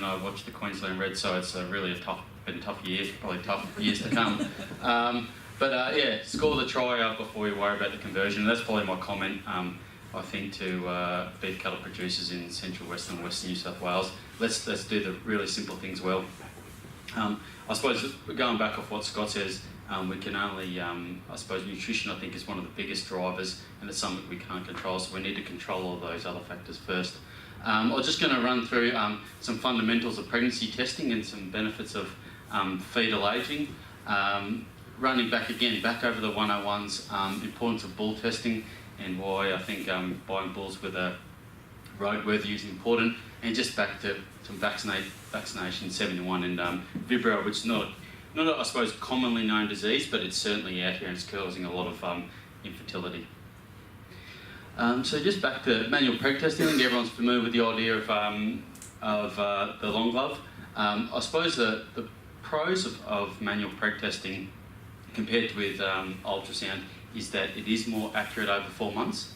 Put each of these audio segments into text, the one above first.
I watched the Queensland Reds, so it's really been a tough year, probably tough years to come. Yeah, score the try before you worry about the conversion. That's probably my comment, I think, to beef cattle producers in central, western and western New South Wales. Let's do the really simple things well. I suppose, going back off what Scott says, we can only, I suppose nutrition I think is one of the biggest drivers, and it's something we can't control, so we need to control all those other factors first. I'm just going to run through some fundamentals of pregnancy testing and some benefits of fetal ageing. Running back over the 101s, importance of bull testing and why I think buying bulls with a roadworthy is important, and just back to some vaccination 71 and Vibrio, which is not I suppose commonly known disease, but it's certainly out here and it's causing a lot of infertility. So just back to manual preg testing. I think everyone's familiar with the idea of the long glove. I suppose the pros of manual preg testing compared with ultrasound is that it is more accurate over 4 months.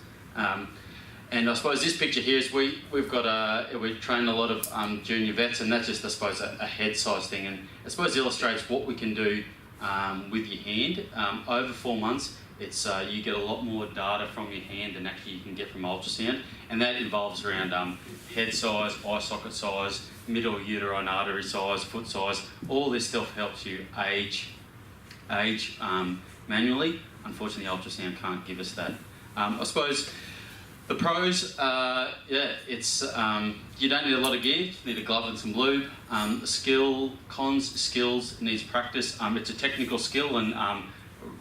And I suppose this picture here is we've trained a lot of junior vets, and that's just I suppose a head size thing, and I suppose illustrates what we can do with your hand. Over 4 months, it's you get a lot more data from your hand than actually you can get from ultrasound, and that involves around head size, eye socket size, middle uterine artery size, foot size. All this stuff helps you age manually. Unfortunately, ultrasound can't give us that. I suppose the pros, it's you don't need a lot of gear. You need a glove and some lube. Skills needs practice. It's a technical skill and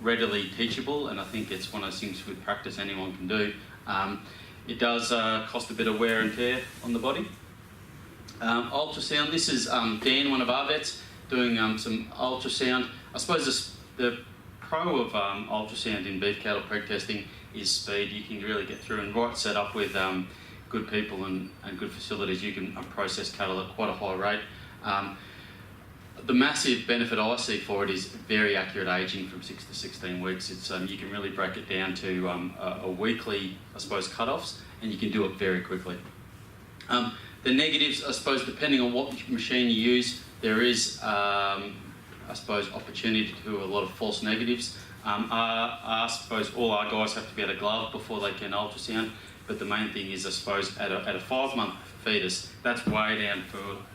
readily teachable, and I think it's one of those things with practice anyone can do. It does cost a bit of wear and tear on the body. Ultrasound, this is Dan, one of our vets, doing some ultrasound. I suppose the pro of ultrasound in beef cattle preg testing is speed. You can really get through, and right set up with good people and good facilities, you can process cattle at quite a high rate. The massive benefit I see for it is very accurate ageing from 6 to 16 weeks. It's you can really break it down to a weekly, I suppose, cut-offs, and you can do it very quickly. The negatives, I suppose, depending on what machine you use, there is, I suppose, opportunity to do a lot of false negatives. I suppose all our guys have to be at a glove before they can ultrasound, but the main thing is, I suppose, at a 5-month fetus, that's way down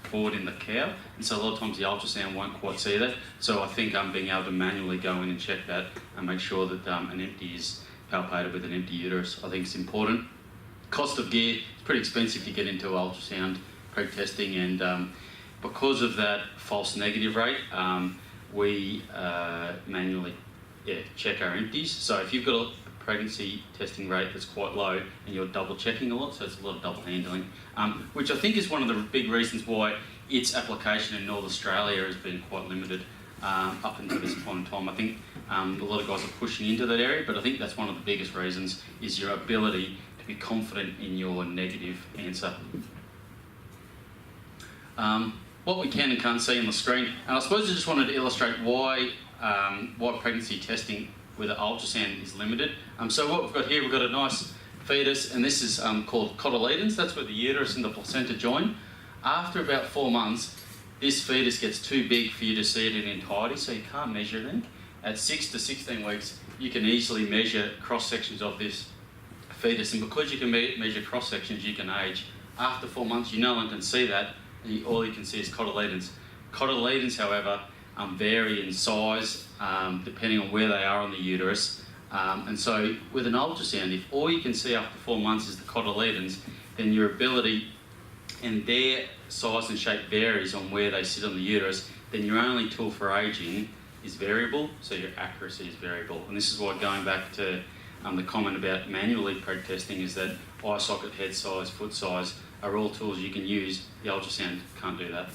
forward in the cow, and so a lot of times the ultrasound won't quite see that. So I think being able to manually go in and check that and make sure that an empty is palpated with an empty uterus, I think is important. Cost of gear, it's pretty expensive to get into ultrasound preg testing, and because of that false negative rate, we manually check our empties. So if you've got a pregnancy testing rate that's quite low and you're double checking a lot, so it's a lot of double handling, which I think is one of the big reasons why its application in North Australia has been quite limited up until this point in time. I think a lot of guys are pushing into that area, but I think that's one of the biggest reasons is your ability to be confident in your negative answer. What we can and can't see on the screen, and I suppose I just wanted to illustrate why pregnancy testing with an ultrasound is limited. So what we've got here, we've got a nice fetus, and this is called cotyledons. That's where the uterus and the placenta join. After about 4 months, this fetus gets too big for you to see it in entirety, so you can't measure anything. At 6 to 16 weeks, you can easily measure cross-sections of this fetus, and because you can measure cross-sections, you can age. After 4 months, no one can see that, and all you can see is cotyledons. Cotyledons, however, vary in size depending on where they are on the uterus, and so with an ultrasound, if all you can see after 4 months is the cotyledons, then your ability and their size and shape varies on where they sit on the uterus, then your only tool for ageing is variable, so your accuracy is variable. And this is why, going back to the comment about manually preg testing, is that eye socket, head size, foot size are all tools you can use. The ultrasound can't do that.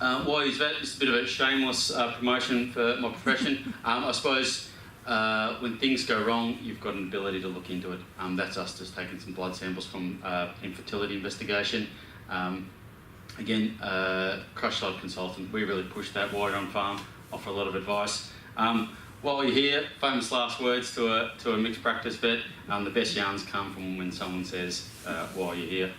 Why is that? It's a bit of a shameless promotion for my profession. I suppose when things go wrong, you've got an ability to look into it. That's us just taking some blood samples from infertility investigation. Again, crush side consultant, we really push that while you're on farm, offer a lot of advice. while you're here, famous last words to a mixed practice vet, the best yarns come from when someone says, while you're here.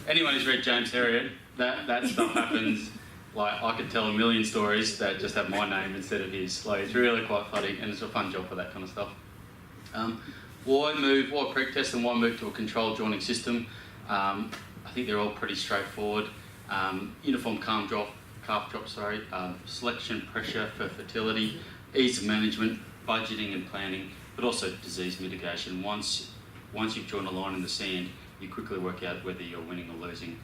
Anyone who's read James Herriot, that stuff happens. Like, I could tell a million stories that just have my name instead of his. Like, it's really quite funny, and it's a fun job for that kind of stuff. Why preg test and why move to a controlled joining system? I think they're all pretty straightforward. Uniform calf drop, selection pressure for fertility, ease of management, budgeting and planning, but also disease mitigation. Once you've drawn a line in the sand, you quickly work out whether you're winning or losing.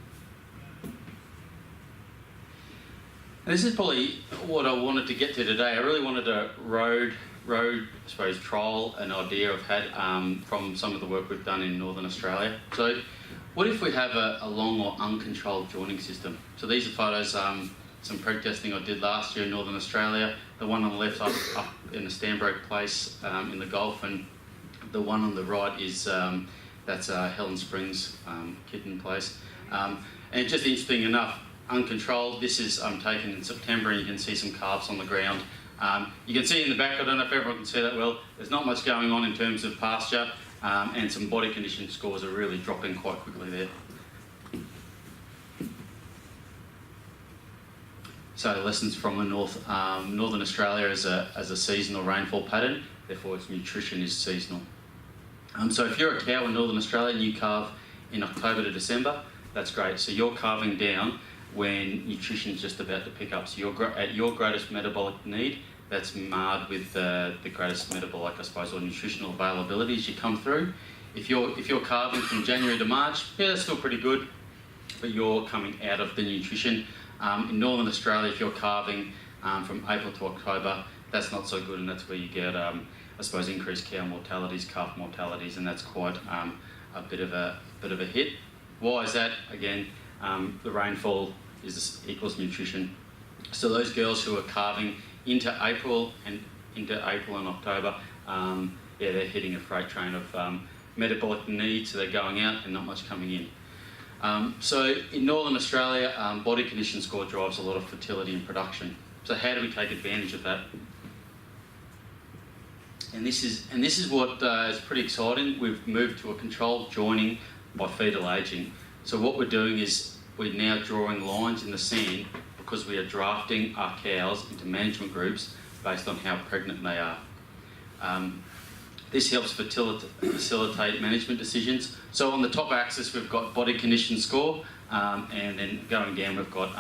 This is probably what I wanted to get to today. I really wanted to road, I suppose, trial an idea I've had from some of the work we've done in Northern Australia. So what if we have a long or uncontrolled joining system? So these are photos, some preg testing I did last year in Northern Australia. The one on the left up in the Stanbroke place in the Gulf, and the one on the right is that's Helen Springs kitten place. And just interesting enough, uncontrolled, this is taken in September, and you can see some calves on the ground. You can see in the back, I don't know if everyone can see that well, there's not much going on in terms of pasture, and some body condition scores are really dropping quite quickly there. So lessons from the Northern Australia as a seasonal rainfall pattern, therefore its nutrition is seasonal. So if you're a cow in Northern Australia and you calve in October to December, that's great. So you're calving down when nutrition is just about to pick up. So you're at your greatest metabolic need, that's marred with the greatest metabolic, I suppose, or nutritional availability as you come through. If you're calving from January to March, yeah, that's still pretty good, but you're coming out of the nutrition. In Northern Australia, if you're calving from April to October, that's not so good, and that's where you get, I suppose, increased cow mortalities, calf mortalities, and that's quite a bit of a hit. Why is that? Again, the rainfall equals nutrition. So those girls who are calving into April and October, they're hitting a freight train of metabolic needs, so they're going out and not much coming in. So in Northern Australia, body condition score drives a lot of fertility and production. So how do we take advantage of that? And this is what is pretty exciting. We've moved to a controlled joining by fetal aging. So what we're doing is we're now drawing lines in the sand because we are drafting our cows into management groups based on how pregnant they are. This helps facilitate management decisions. So on the top axis we've got body condition score, and then going down we've got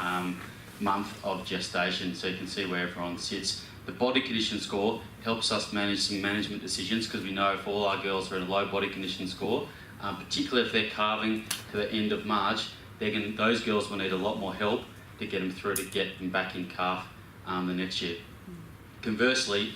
month of gestation, so you can see where everyone sits. The body condition score helps us manage some management decisions because we know if all our girls are at a low body condition score, particularly if they're calving to the end of March, those girls will need a lot more help to get them through to get them back in calf the next year. Conversely,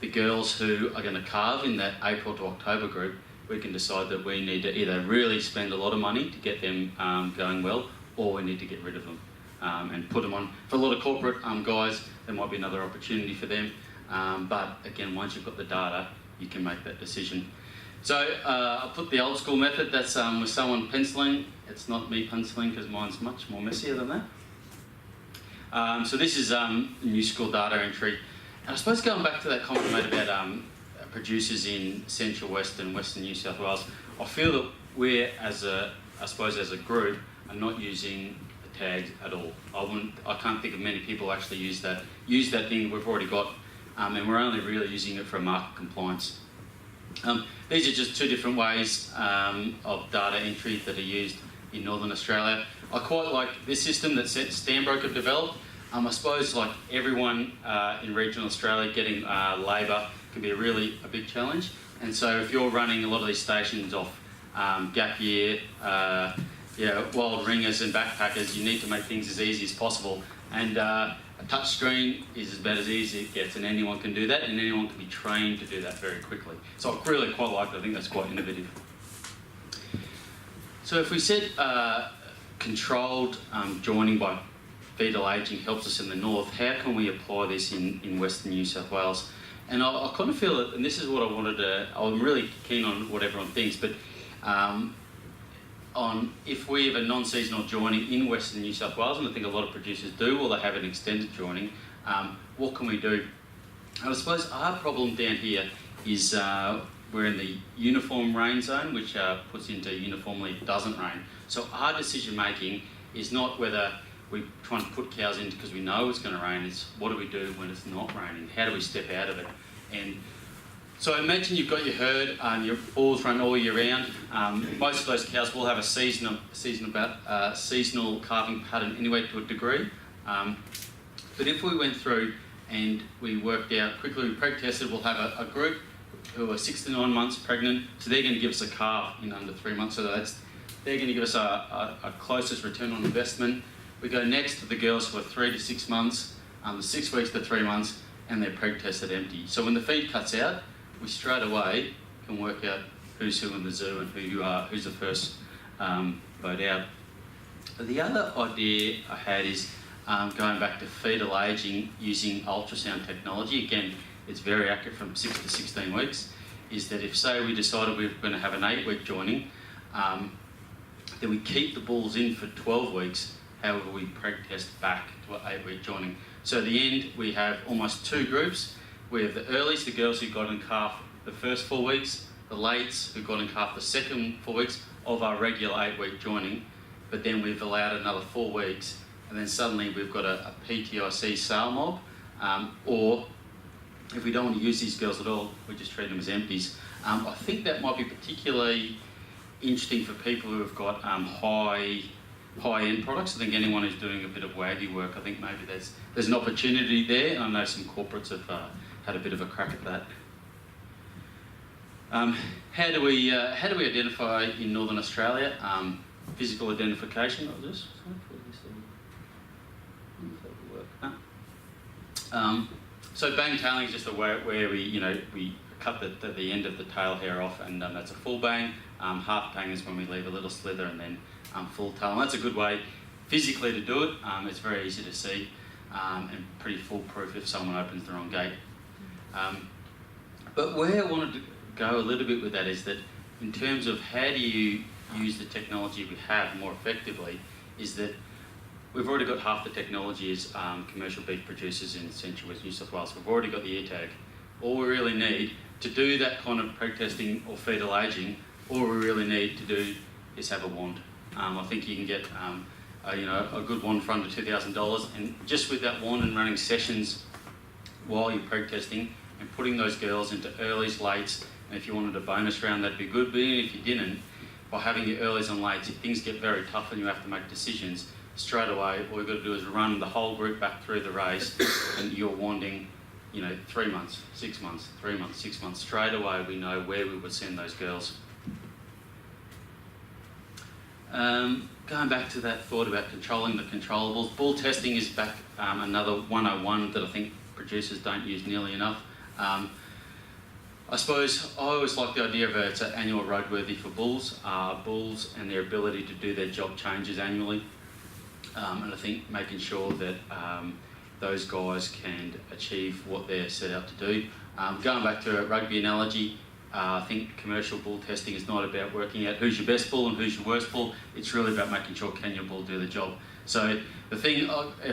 the girls who are going to calve in that April to October group, we can decide that we need to either really spend a lot of money to get them going well, or we need to get rid of them and put them on. For a lot of corporate guys, there might be another opportunity for them. But again, once you've got the data, you can make that decision. So I put the old school method, that's with someone penciling. It's not me penciling because mine's much more messier than that. So this is new school data entry. And I suppose going back to that comment I made about producers in Central West and Western New South Wales, I feel that we're, as a group, are not using the tags at all. I can't think of many people actually use that thing we've already got, and we're only really using it for market compliance. These are just two different ways of data entry that are used in Northern Australia. I quite like this system that Stanbroke have developed. I suppose like everyone in regional Australia, getting labour can be a big challenge. And so if you're running a lot of these stations off gap year, wild ringers and backpackers, you need to make things as easy as possible. And a touch screen is about as easy as it gets, and anyone can do that, and anyone can be trained to do that very quickly. So I really quite like it. I think that's quite innovative. So if we said controlled joining by fetal aging helps us in the north, how can we apply this in Western New South Wales? And I kind of feel that, and this is what I'm really keen on what everyone thinks, but on if we have a non-seasonal joining in Western New South Wales, and I think a lot of producers do, or they have an extended joining, what can we do? And I suppose our problem down here is we're in the uniform rain zone, which puts into uniformly doesn't rain. So our decision making is not whether we try and put cows in because we know it's going to rain, it's what do we do when it's not raining? How do we step out of it? And so imagine you've got your herd and your bulls run all year round. Most of those cows will have a seasonal calving pattern anyway to a degree. But if we went through and we worked out quickly, we preg tested, we'll have a group who are 6 to 9 months pregnant, so they're going to give us a calf in under 3 months. So they're going to give us a closest return on investment. We go next to the girls who are 3 to 6 months, the 6 weeks to 3 months, and they're preg tested empty. So when the feed cuts out, we straight away can work out who's who in the zoo and who's the first vote out. The other idea I had is going back to fetal aging using ultrasound technology. Again, it's very accurate from 6 to 16 weeks, is that if, say, we decided we were going to have an 8-week joining, then we keep the bulls in for 12 weeks, however we preg test back to an 8-week joining. So at the end, we have almost 2 groups. We have the earlies, the girls who got in calf the first 4 weeks, the lates who got in calf the second 4 weeks of our regular 8-week joining, but then we've allowed another 4 weeks, and then suddenly we've got a PTIC sale mob, or if we don't want to use these girls at all, we just treat them as empties. I think that might be particularly interesting for people who have got high-end products. I think anyone who's doing a bit of wagyu work, I think maybe there's an opportunity there, and I know some corporates have had a bit of a crack at that. How do we identify in Northern Australia? Physical identification. So bang tailing is just a way where we cut the end of the tail hair off, and that's a full bang. Half bang is when we leave a little slither, and then full tail. And that's a good way physically to do it. It's very easy to see and pretty foolproof if someone opens the wrong gate. But where I wanted to go a little bit with that is that in terms of how do you use the technology we have more effectively, is that we've already got half the technology as commercial beef producers in Central West New South Wales. We've already got the ear tag. All we really need to do that kind of preg testing or fetal aging, all we really need to do is have a wand. I think you can get a good wand for under $2,000, and just with that wand and running sessions while you're preg testing and putting those girls into earlies, lates, and if you wanted a bonus round, that'd be good. But even if you didn't, by having your earlies and lates, if things get very tough and you have to make decisions, straight away, all you've got to do is run the whole group back through the race, and you're wanding, 3 months, 6 months, 3 months, 6 months. Straight away, we know where we would send those girls. Going back to that thought about controlling the controllables, bull testing is back another 101 that I think producers don't use nearly enough. I suppose I always like the idea of it's an annual roadworthy for bulls. Bulls and their ability to do their job changes annually. And I think making sure that those guys can achieve what they're set out to do. Going back to a rugby analogy, I think commercial bull testing is not about working out who's your best bull and who's your worst bull. It's really about making sure can your bull do the job. So the thing,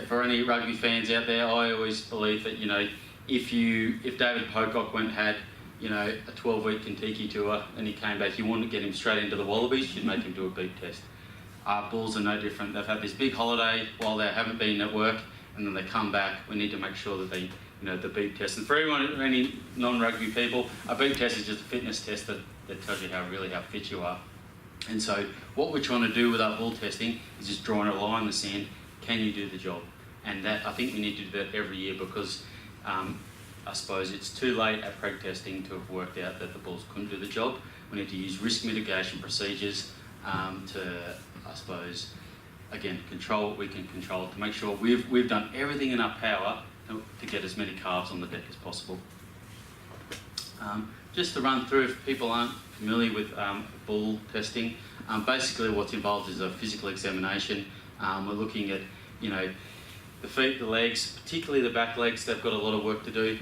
for any rugby fans out there, I always believe that if David Pocock had a 12-week Kentucky tour and he came back, you wouldn't get him straight into the Wallabies, you'd make him do a beep test. Our bulls are no different. They've had this big holiday while they haven't been at work, and then they come back. We need to make sure that they, the beep test. And for any non-rugby people, a beep test is just a fitness test that tells you how fit you are. And so what we're trying to do with our bull testing is just drawing a line in the sand. Can you do the job? And that, I think we need to do that every year, because I suppose it's too late at preg testing to have worked out that the bulls couldn't do the job. We need to use risk mitigation procedures to, I suppose, again, control what we can control, to make sure we've done everything in our power to get as many calves on the deck as possible. Just to run through, if people aren't familiar with bull testing, basically what's involved is a physical examination. We're looking at, the feet, the legs, particularly the back legs. They've got a lot of work to do.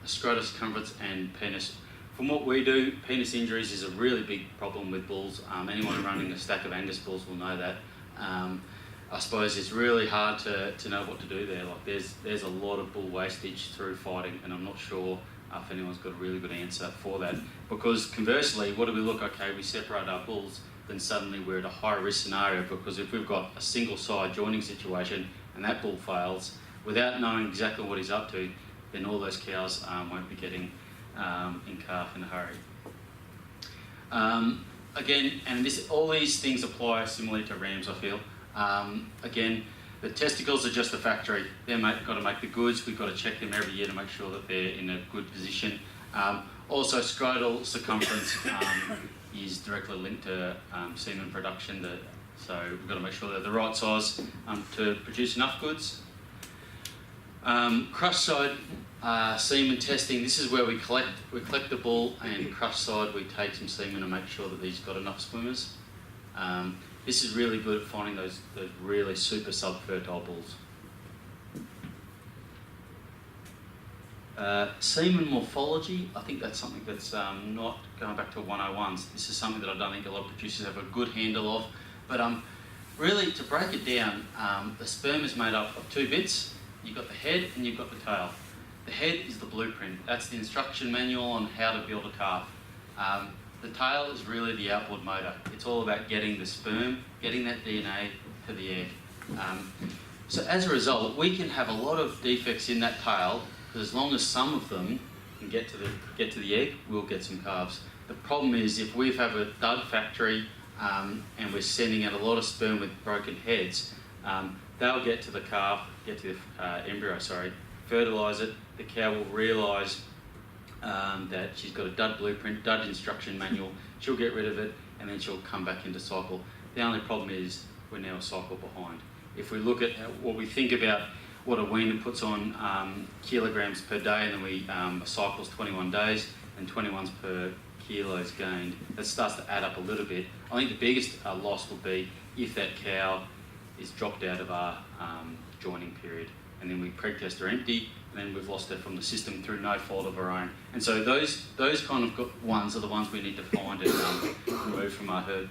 Scrotus, circumference, and penis. From what we do, penis injuries is a really big problem with bulls. Anyone running a stack of Angus bulls will know that. I suppose it's really hard to know what to do there. Like there's a lot of bull wastage through fighting, and I'm not sure if anyone's got a really good answer for that. Because conversely, what do we look? Okay, we separate our bulls, then suddenly we're at a high risk scenario, because if we've got a single side joining situation and that bull fails, without knowing exactly what he's up to, then all those cows won't be getting in calf in a hurry. Again, and all these things apply similarly to rams, I feel. Again, the testicles are just the factory. They've got to make the goods. We've got to check them every year to make sure that they're in a good position. Also, scrotal circumference is directly linked to semen production. So we've got to make sure they're the right size to produce enough goods. Crush side semen testing. This is where we collect the bull, and crush side we take some semen and make sure that he's got enough swimmers. This is really good at finding those really super subfertile bulls. Semen morphology, I think that's something that's not going back to 101s. This is something that I don't think a lot of producers have a good handle of. But really, to break it down, the sperm is made up of two bits. You've got the head and you've got the tail. The head is the blueprint. That's the instruction manual on how to build a calf. The tail is really the outboard motor. It's all about getting the sperm, getting that DNA to the egg. So as a result, we can have a lot of defects in that tail, but as long as some of them can get to the egg, we'll get some calves. The problem is if we have a dud factory and we're sending out a lot of sperm with broken heads, they'll get to the calf, get to the embryo, fertilise it. The cow will realise that she's got a dud blueprint, dud instruction manual. She'll get rid of it, and then she'll come back into cycle. The only problem is we're now a cycle behind. If we look at what we think about what a weaner puts on kilograms per day, and then a cycle's 21 days, and 21s per kilos gained, that starts to add up a little bit. I think the biggest loss will be if that cow is dropped out of our joining period, and then we preg-test her empty, and then we've lost her from the system through no fault of her own. And so those kind of ones are the ones we need to find and remove from our herd.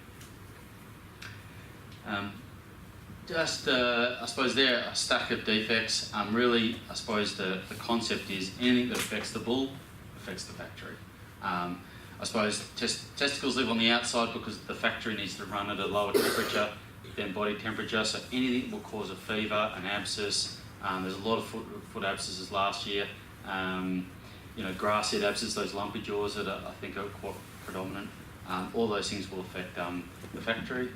I suppose they're a stack of defects. Really, I suppose the concept is anything that affects the bull affects the factory. I suppose testicles live on the outside because the factory needs to run at a lower temperature than body temperature, so anything will cause a fever, an abscess. There's a lot of foot abscesses last year. Grass head abscesses, those lumpy jaws that I think are quite predominant. All those things will affect the factory.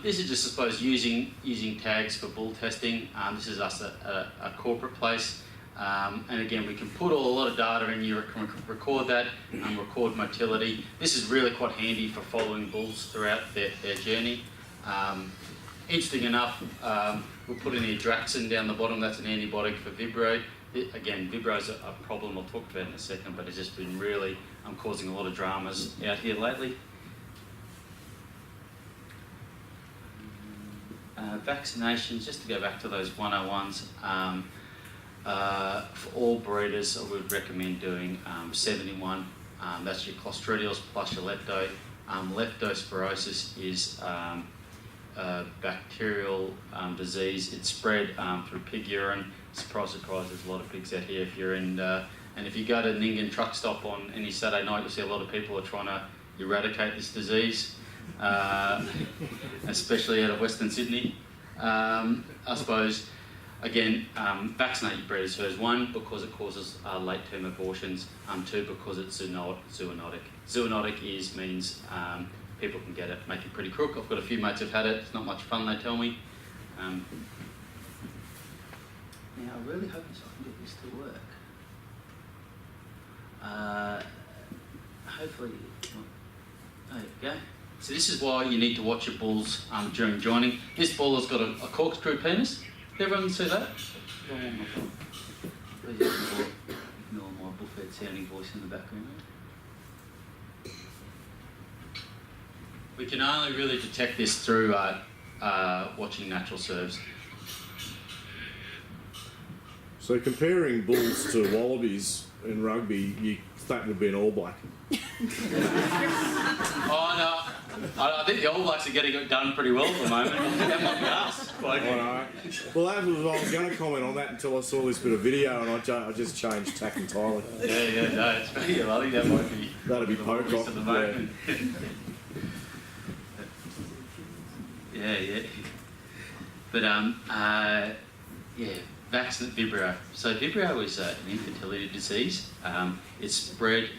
This is just, I suppose, using tags for bull testing. This is us at a corporate place. And again, we can put a lot of data in, you can record that and record motility. This is really quite handy for following bulls throughout their journey. Interesting enough, we'll put in the Draxin down the bottom. That's an antibiotic for Vibro. Again, Vibro is a problem I'll talk about in a second, but it's just been really causing a lot of dramas out here lately. Vaccinations, just to go back to those 101s, for all breeders I would recommend doing 7-in-1. That's your Clostridials plus your Lepto. Leptospirosis is a bacterial disease. It's spread through pig urine. Surprise, surprise, there's a lot of pigs out here. And if you go to Nyngan truck stop on any Saturday night, you'll see a lot of people are trying to eradicate this disease. Especially out of Western Sydney. I suppose, again, vaccinate your breeders' herds. 1, because it causes late-term abortions. 2, because it's zoonotic. Zoonotic means people can get it, make it pretty crook. I've got a few mates who've had it. It's not much fun, they tell me. Now, I really hope I can get this to work. Hopefully, there you go. So this is why you need to watch your bulls during joining. This bull has got a corkscrew penis. Everyone see that? Please ignore my bullfed sounding voice in the background. We can only really detect this through watching natural serves. So comparing bulls to wallabies in rugby, that would be an all black. Oh no. I think the All Blacks are getting it done pretty well at the moment. That might be us. Like, I know. Well, that was, I was going to comment on that until I saw this bit of video, and I just changed tack entirely. yeah, no, it's pretty. I think that might be. That'd be the Pocock, longest at the moment. Yeah. But vaccinate Vibrio. So Vibrio is an infertility disease. It's spread.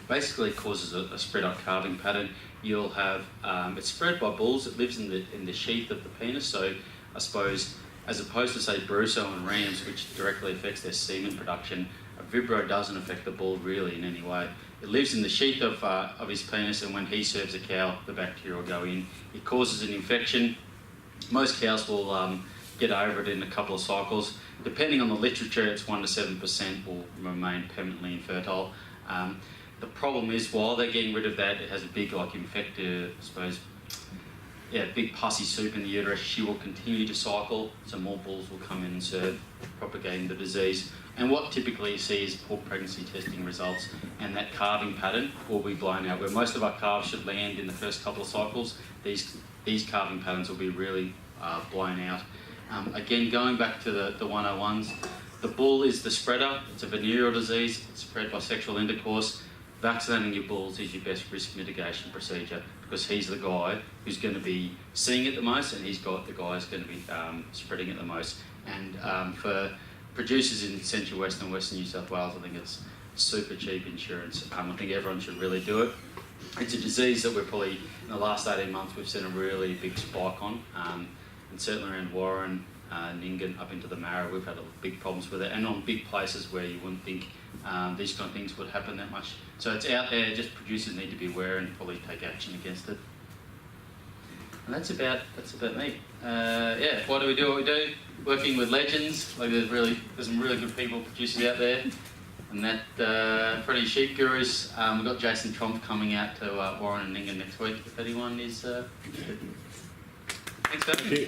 Basically causes a spread out calving pattern. You'll have it's spread by bulls. It lives in the sheath of the penis. So I suppose as opposed to say Brusso and rams, which directly affects their semen production, a Vibrio doesn't affect the bull really in any way. It lives in the sheath of his penis, and when he serves a cow, the bacteria will go in. It causes an infection. Most cows will get over it in a couple of cycles. Depending on the literature, it's 1 to 7% will remain permanently infertile. The problem is, while they're getting rid of that, it has a big, infected, I suppose, big pussy soup in the uterus. She will continue to cycle, so more bulls will come in and serve, propagating the disease. And what typically you see is poor pregnancy testing results, and that calving pattern will be blown out. Where most of our calves should land in the first couple of cycles, these calving patterns will be really blown out. Again, going back to the 101s, the bull is the spreader. It's a venereal disease. It's spread by sexual intercourse. Vaccinating your bulls is your best risk mitigation procedure, because he's the guy who's going to be seeing it the most, and he's got the guy who's going to be spreading it the most. And for producers in Central West and Western New South Wales, I think it's super cheap insurance. I think everyone should really do it. It's a disease that we're probably, in the last 18 months, we've seen a really big spike on. And certainly around Warren, Nyngan, up into the Marrow, we've had big problems with it, and on big places where you wouldn't think these kind of things would happen that much. So it's out there, just producers need to be aware and probably take action against it. And that's about me. Why do we do what we do? Working with legends, there's some really good people, producers out there. And that, for any sheep gurus, we've got Jason Tromp coming out to Warren and Nyngan next week, if anyone is interested. Thanks for having me.